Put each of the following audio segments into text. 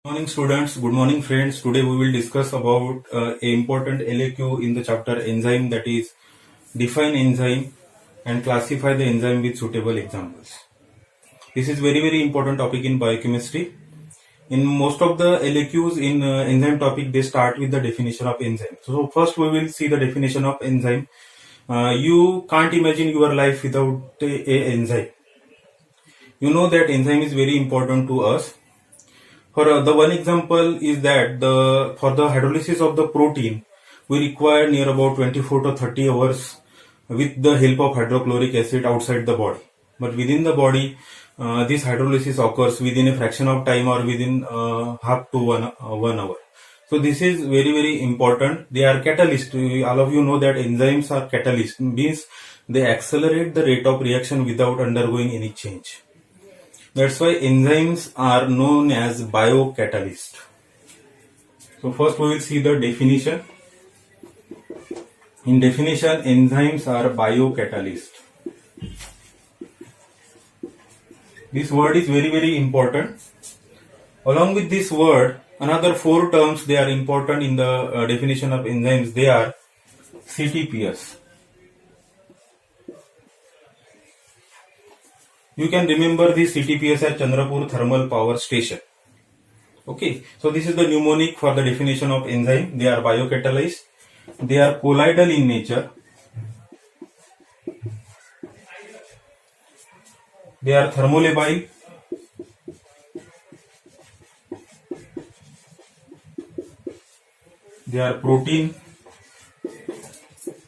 Good morning students, good morning friends. Today we will discuss about a important LAQ in the chapter enzyme, that is define enzyme and classify the enzyme with suitable examples. This is very important topic in biochemistry. In most of the LAQs in enzyme topic, they start with the definition of enzyme. So first we will see the definition of enzyme. You can't imagine your life without a enzyme. You know that enzyme is very important to us. For the one example is that for the hydrolysis of the protein, we require near about 24 to 30 hours with the help of hydrochloric acid outside the body. But within the body, this hydrolysis occurs within a fraction of time or within half to 1 hour. So this is very important. They are catalyst. All of you know that enzymes are catalyst, means they accelerate the rate of reaction without undergoing any change. That's why enzymes are known as biocatalyst. So first we will see the definition. In definition, enzymes are biocatalyst. This word is very important. Along with this word, another 4 terms, they are important in the definition of enzymes. They are CTPS. You can remember this CTPS as Chandrapur Thermal Power Station. Okay, so this is the mnemonic for the definition of enzyme. They are biocatalyzed. They are colloidal in nature. They are thermolabile. They are protein.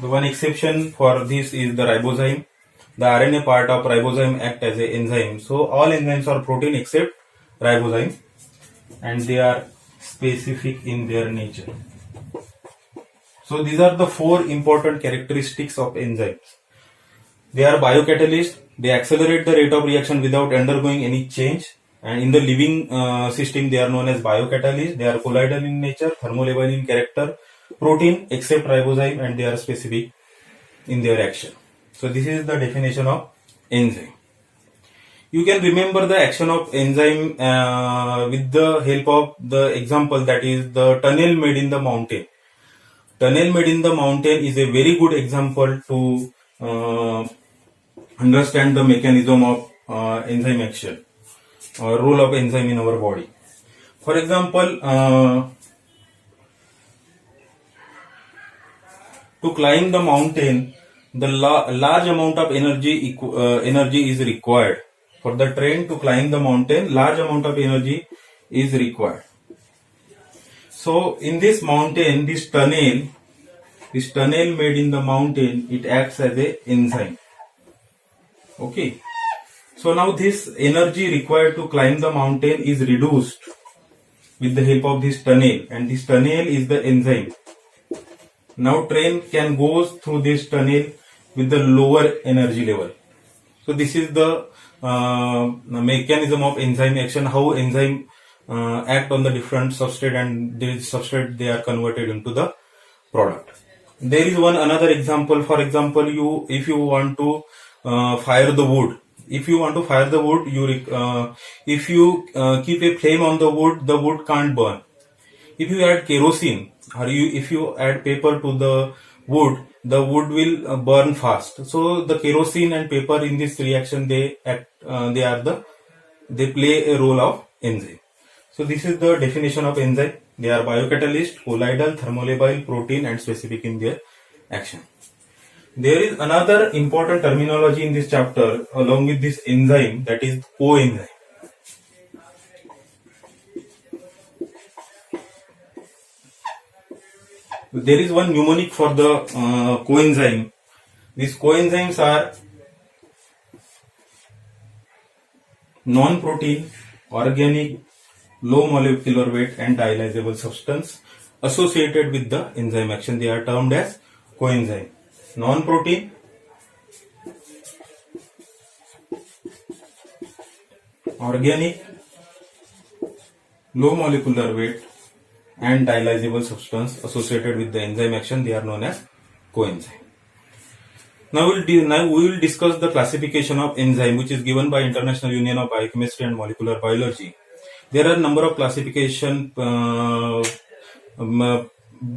The one exception for this is the ribozyme. The RNA part of ribozyme act as an enzyme. So all enzymes are protein except ribozyme, and they are specific in their nature. So these are the 4 important characteristics of enzymes. They are biocatalyst. They accelerate the rate of reaction without undergoing any change. And in the living system, they are known as biocatalyst. They are colloidal in nature, thermolabile in character, protein except ribozyme, and they are specific in their action. So this is the definition of enzyme. You can remember the action of enzyme with the help of the example, that is the tunnel made in the mountain. Tunnel made in the mountain is a very good example to understand the mechanism of enzyme action or role of enzyme in our body. For example, to climb the mountain, the large amount of energy is required. For the train to climb the mountain, large amount of energy is required. So in this mountain, this tunnel made in the mountain, it acts as a enzyme. Okay. So now this energy required to climb the mountain is reduced with the help of this tunnel, and this tunnel is the enzyme. Now train can go through this tunnel with the lower energy level. So this is the mechanism of enzyme action, how enzyme act on the different substrate, and this substrate they are converted into the product. There is another example. For example, if you want to fire the wood. If you want to fire the wood, if you keep a flame on the wood can't burn. If you add kerosene or if you add paper to the wood will burn fast. So the kerosene and paper in this reaction, they play a role of enzyme. So this is the definition of enzyme. They are biocatalyst, colloidal, thermolabile, protein, and specific in their action. There is another important terminology in this chapter along with this enzyme, that is coenzyme. There is one mnemonic for the coenzyme. These coenzymes are non-protein, organic, low molecular weight, and dialyzable substance associated with the enzyme action. They are termed as coenzyme. Non-protein, organic, low molecular weight, and dialyzable substance associated with the enzyme action, they are known as coenzyme. Now we will discuss the classification of enzyme, which is given by International Union of Biochemistry and Molecular Biology. There are number of classification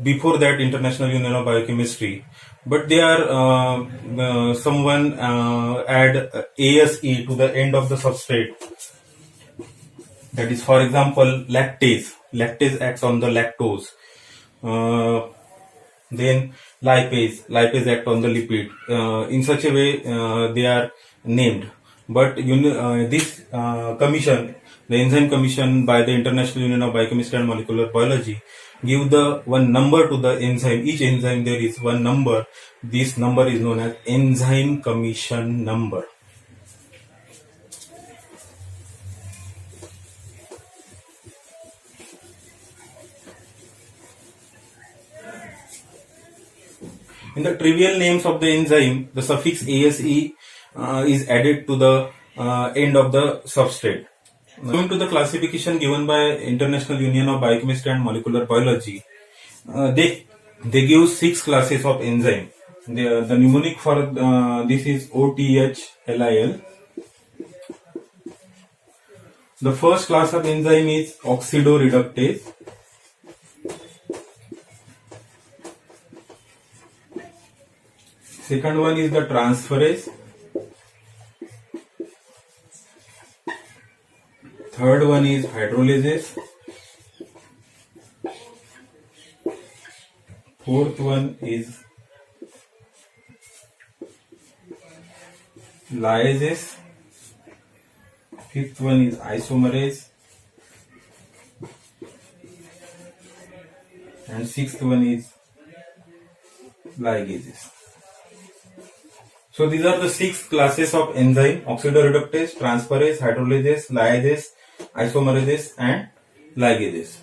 before that International Union of Biochemistry, but they are someone add ASE to the end of the substrate. That is, for example, lactase. Lactase acts on the lactose. Then lipase act on the lipid. In such a way, they are named. But this commission, the enzyme commission by the International Union of Biochemistry and Molecular Biology, give the one number to the enzyme. Each enzyme there is one number. This number is known as enzyme commission number. In the trivial names of the enzyme, the suffix ase is added to the end of the substrate. Going to the classification given by International Union of Biochemistry and Molecular Biology, they give 6 classes of enzyme. The mnemonic for this is OTHLIL. The first class of enzyme is oxidoreductase. Second one is the transferase. Third one is hydrolases. Fourth one is lyases. Fifth one is isomerase. And sixth one is ligases. So these are the 6 classes of enzyme: oxidoreductase, transferase, hydrolases, lyases, isomerases, and ligases.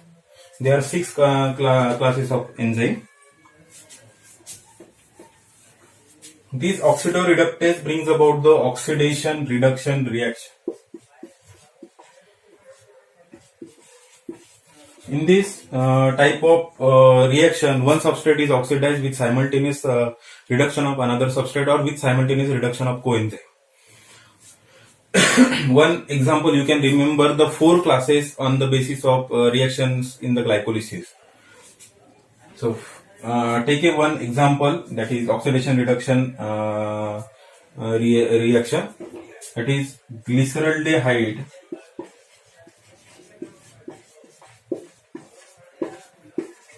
There are 6 classes of enzyme. This oxidoreductase brings about the oxidation reduction reaction. In this type of reaction, one substrate is oxidized with simultaneous reduction of another substrate or with simultaneous reduction of coenzyme. One example you can remember the 4 classes on the basis of reactions in the glycolysis. So take one example, that is oxidation reduction reaction, that is glyceraldehyde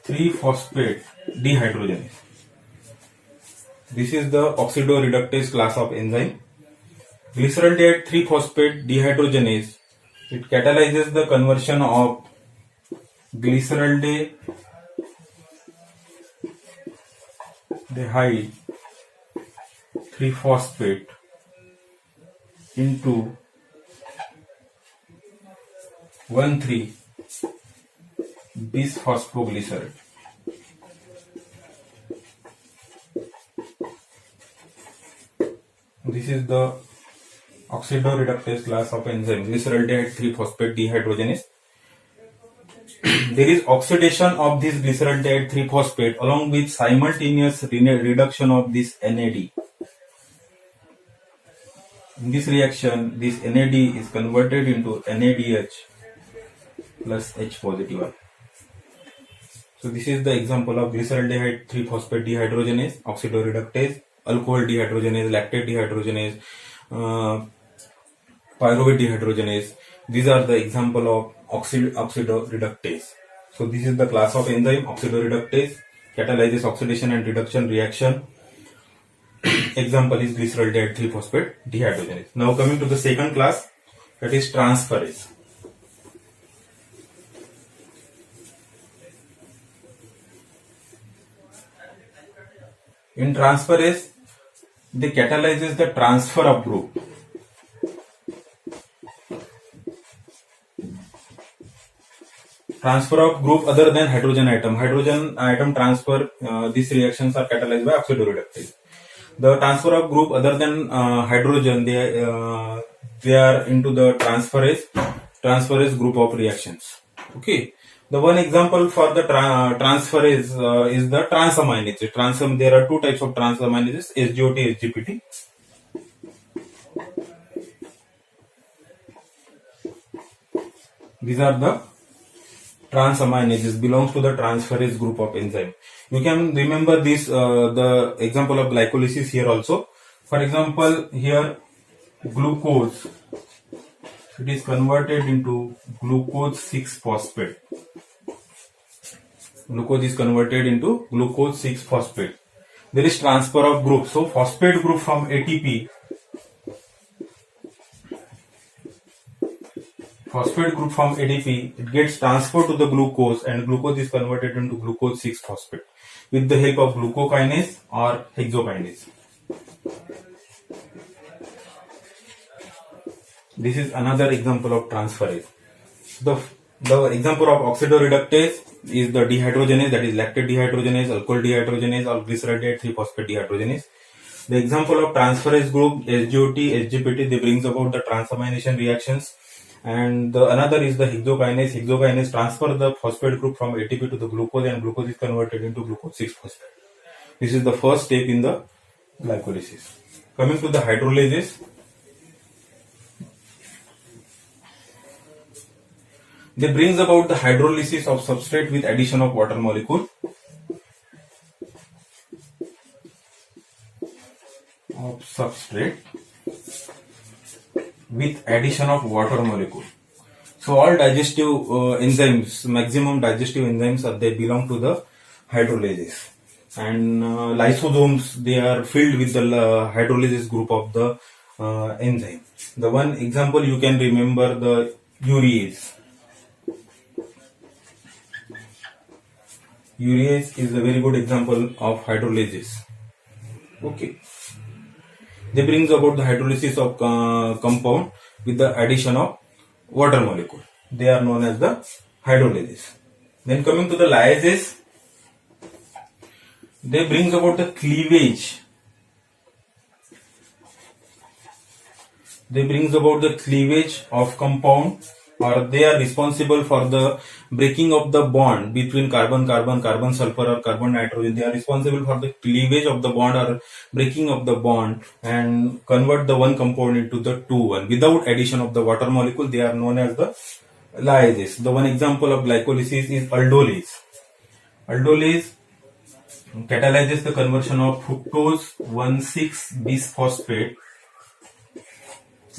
3-phosphate dehydrogenase. This is the oxidoreductase class of enzyme. Glyceraldehyde 3-phosphate dehydrogenase, it catalyzes the conversion of glyceraldehyde 3-phosphate into 1,3-bisphosphoglycerate. This is the oxidoreductase class of enzyme, glyceraldehyde 3-phosphate dehydrogenase. There is oxidation of this glyceraldehyde 3-phosphate along with simultaneous reduction of this NAD. In this reaction, this NAD is converted into NADH plus H positive ion. So this is the example of glyceraldehyde 3-phosphate dehydrogenase, oxidoreductase, alcohol dehydrogenase, lactate dehydrogenase, pyruvate dehydrogenase. These are the example of oxidoreductase. So this is the class of enzyme, oxidoreductase, catalyzes oxidation and reduction reaction. Example is glyceraldehyde 3-phosphate dehydrogenase. Now coming to the second class, that is transferase. In transferase, they catalyzes the transfer of group. Transfer of group other than hydrogen atom. Hydrogen atom transfer, these reactions are catalyzed by oxidoreductase. The transfer of group other than hydrogen, they are into the transferase group of reactions. Okay. The one example for the transferase is the transaminase. There are 2 types of transaminases, SGOT, SGPT. These are the transaminases, belongs to the transferase group of enzyme. You can remember this, the example of glycolysis here also. For example, here glucose, it is converted into glucose 6-phosphate. Glucose is converted into glucose 6-phosphate. There is transfer of group. So phosphate group from ATP, it gets transferred to the glucose, and glucose is converted into glucose 6-phosphate with the help of glucokinase or hexokinase. This is another example of transferase. The example of oxidoreductase is the dehydrogenase, that is lactate dehydrogenase, alcohol dehydrogenase, or glyceraldehyde 3-phosphate dehydrogenase. The example of transferase group, SGOT, SGPT, they brings about the transamination reactions. And the another is the hexokinase. Hexokinase transfer the phosphate group from ATP to the glucose, and glucose is converted into glucose 6-phosphate. This is the first step in the glycolysis. Coming to the hydrolases, they brings about the hydrolysis of substrate with addition of water molecule. So all digestive enzymes, maximum digestive enzymes, they belong to the hydrolases. And lysosomes, they are filled with the hydrolysis group of the enzyme. The one example you can remember, the urease. Urease is a very good example of hydrolysis. Okay. They brings about the hydrolysis of compound with the addition of water molecule. They are known as the hydrolases. Then coming to the lyases, they brings about the cleavage. They brings about the cleavage of compound, or they are responsible for the breaking of the bond between carbon-carbon, carbon-sulfur, or carbon-nitrogen. They are responsible for the cleavage of the bond or breaking of the bond and convert the one compound into the two one. Without addition of the water molecule, they are known as the lyases. The one example of glycolysis is aldolase. Aldolase catalyzes the conversion of fructose 1,6-bisphosphate.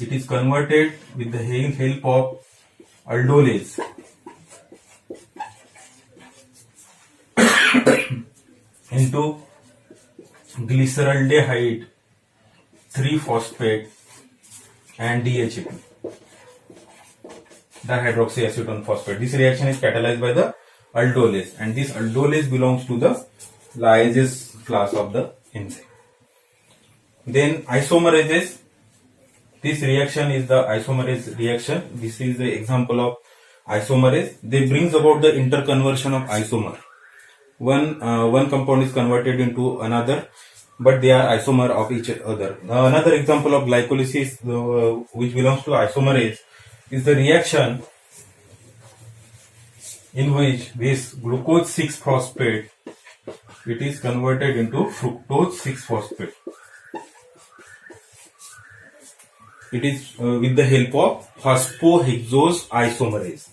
It is converted with the help of aldolase into glyceraldehyde 3-phosphate and DHAP, dihydroxyacetone phosphate. This reaction is catalyzed by the aldolase, and this aldolase belongs to the lyases class of the enzyme. Then isomerases. This reaction is the isomerase reaction. This is the example of isomerase. They brings about the interconversion of isomer. One compound is converted into another, but they are isomer of each other. Another example of glycolysis, which belongs to isomerase, is the reaction in which this glucose 6-phosphate, it is converted into fructose 6-phosphate. It is with the help of phosphohexose isomerase.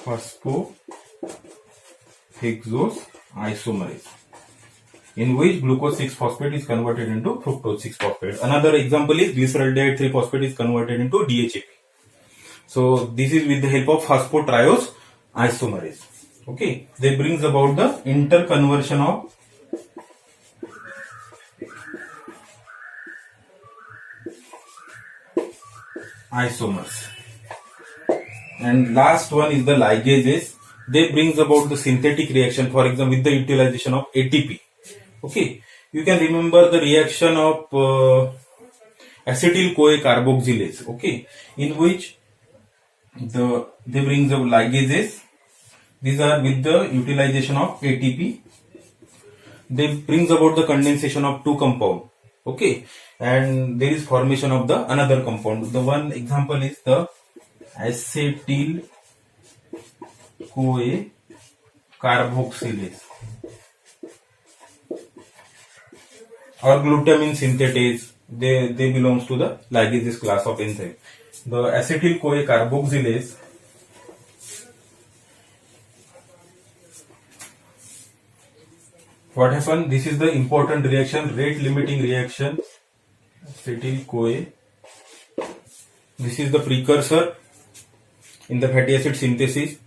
Phosphohexose isomerase, in which glucose 6-phosphate is converted into fructose 6-phosphate. Another example is glyceraldehyde 3-phosphate is converted into DHAP. So this is with the help of phosphotriose isomerase. Okay, they brings about the interconversion of isomers. And last one is the ligases. They brings about the synthetic reaction, for example, with the utilization of ATP. Okay, you can remember the reaction of acetyl-CoA carboxylase. Okay, in which they bring the ligases. These are with the utilization of ATP. They brings about the condensation of two compounds. Okay, and there is formation of the another compound. The one example is the acetyl-CoA carboxylase or glutamine synthetase. they belongs to the ligases class of enzyme. The acetyl-CoA carboxylase, what happened? This is the important reaction, rate limiting reaction. Acetyl-CoA. This is the precursor in the fatty acid synthesis.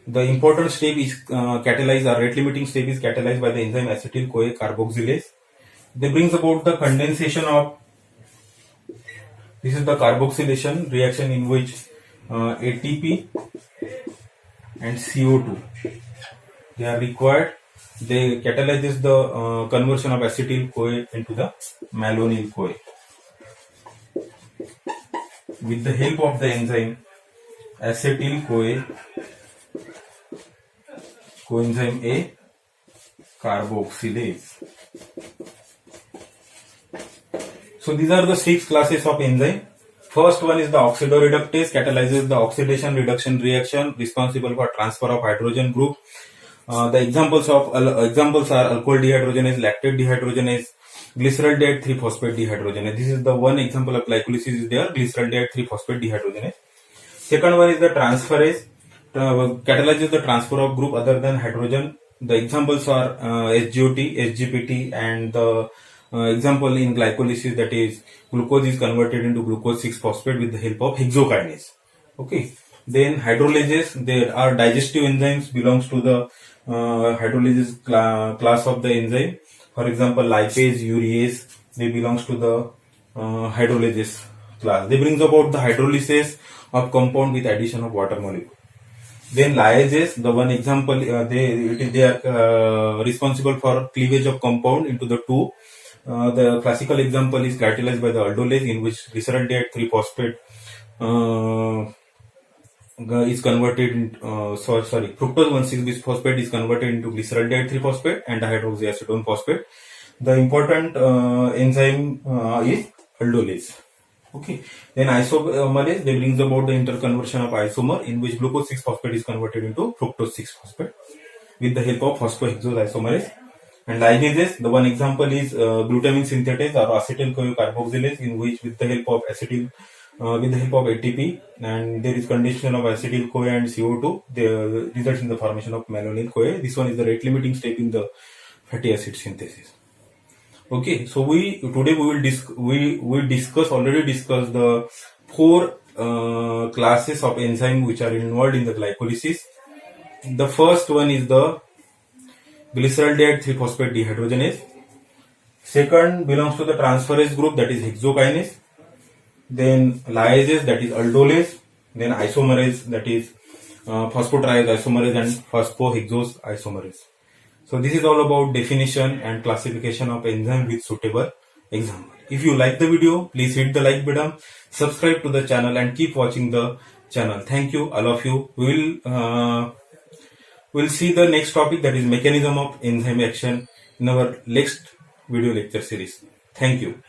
The important step is catalyzed, or rate limiting step is catalyzed by the enzyme acetyl-CoA carboxylase. They brings about the condensation of, this is the carboxylation reaction in which ATP and CO2 they are required. They catalyzes the conversion of acetyl-CoA into the malonyl-CoA. With the help of the enzyme acetyl-CoA coenzyme A carboxylase. So these are the 6 classes of enzyme. First one is the oxidoreductase, catalyzes the oxidation reduction reaction responsible for transfer of hydrogen group. The examples are alcohol dehydrogenase, lactate dehydrogenase, glyceraldehyde 3-phosphate dehydrogenase. This is the one example of glycolysis is there, glyceraldehyde 3-phosphate dehydrogenase. Second one is the transferase, catalyzes the transfer of group other than hydrogen. The examples are SGOT, SGPT, and the example in glycolysis, that is glucose is converted into glucose 6-phosphate with the help of hexokinase. Okay. Then hydrolases, there are digestive enzymes, belongs to the hydrolases class of the enzyme. For example, lipase, urease, they belongs to the hydrolases class. They brings about the hydrolysis of compound with addition of water molecule. Then lyases, the one example, they are responsible for cleavage of compound into the two. The classical example is catalyzed by the aldolase, in which glyceraldehyde 3-phosphate is converted into, fructose 1,6-bisphosphate is converted into glyceraldehyde 3-phosphate and dihydroxyacetone phosphate. The important enzyme is aldolase. Okay. Then isomerase, they brings about the interconversion of isomer, in which glucose 6-phosphate is converted into fructose 6-phosphate with the help of phosphohexose isomerase. And ligases, the one example is glutamine synthetase or acetyl-CoA carboxylase, in which with the help of ATP and there is condition of acetyl-CoA and CO2, they results in the formation of malonyl-CoA. This one is the rate limiting step in the fatty acid synthesis. Okay, so today we will already discuss the 4 classes of enzyme which are involved in the glycolysis. The first one is the glyceraldehyde 3-phosphate dehydrogenase. Second belongs to the transferase group, that is hexokinase. Then lyases, that is aldolase. Then isomerase, that is phosphotriose isomerase and phosphohexose isomerase. So this is all about definition and classification of enzyme with suitable example. If you like the video, please hit the like button, subscribe to the channel and keep watching the channel. Thank you, all of you. We'll see the next topic, that is mechanism of enzyme action, in our next video lecture series. Thank you.